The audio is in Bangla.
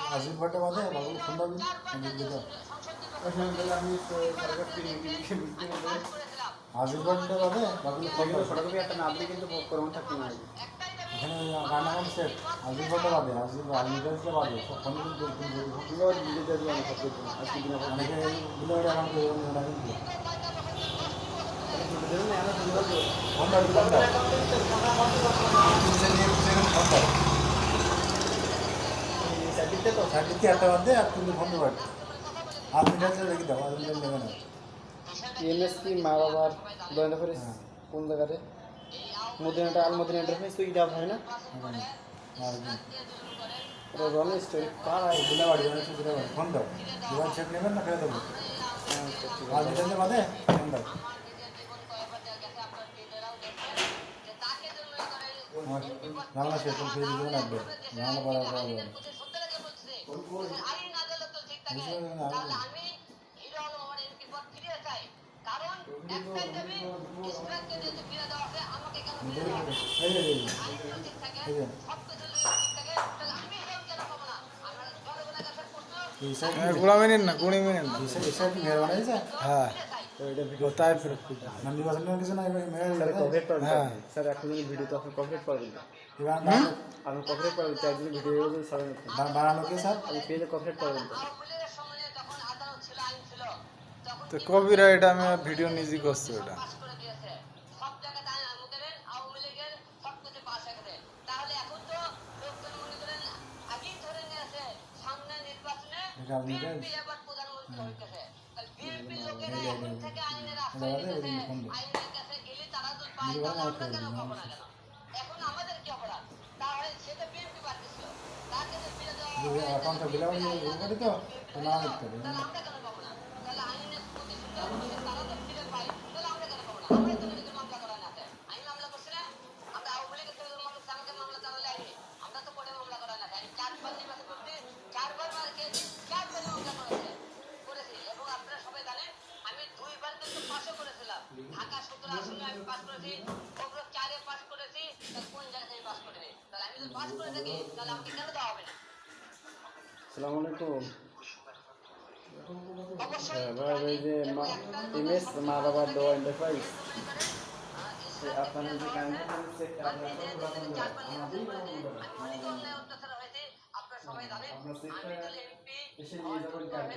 আশীর্বাদটা বাদে বাবু ফোন পাবি আশীর্বাদটা বাদে বাবুকে ফোন পাবি ফটোকপি একটা না দিলে কিন্তু প্রমাণ থাকতে না। এখানে রান্নাঘর সেট আশীর্বাদটা বাদে আশীর্বাদটা বাদে সব ফোন কিন্তু অনেকে এগুলো এখন কিন্তু ফোন পাবি ফোন পাবি সার্টিফিকেট একটা বাদে আর কিন্তু ফোন পাবি আপনি কাছে রেখে দাও আপনি নেবে না ইএমএস কি মা বাবার দোকানটা করে কোন জায়গাতে মদিনাটা আল মদিনা ইন্টারফেস তো এটা হয় না রন স্টোরি কার আয় দিলাবাড়ি দিলাবাড়ি ফোন দাও দোকান চেক নেবেন না ফেলে দেবো আর দিতে বাদে ফোন দাও বাংলা শেষ ফিরে দিবেন একবার বাংলা পড়া করা যাবে गुलामी ना गुणी में ना मेहरबानी है हाँ बताए फिर नंदी वासन में किसी ना मेरे স্যার কভারেট পাবেন হ্যাঁ। স্যার এখন ভিডিও তো আপনি কভারেট পাবেন इवान আপনি কভারেট পাবেন চার দিন ভিডিও স্যার बनाने के साथ আপনি পেজে কভারেট পাবেন तो कॉपीराइट में वीडियो निजी করছে ওটা এটা আপনি দেন অ্যাকাউন্টটা বিলাবড়ি করে তো না দেখতে হবে আসসালামু আলাইকুম ভাই এই যে ইমেজ মা বাবার দোয়া ইন্টারফেস আপনারা যে কাইন্ডলি চেক আপনারা এসে নিয়ে যাবেন কার্ডে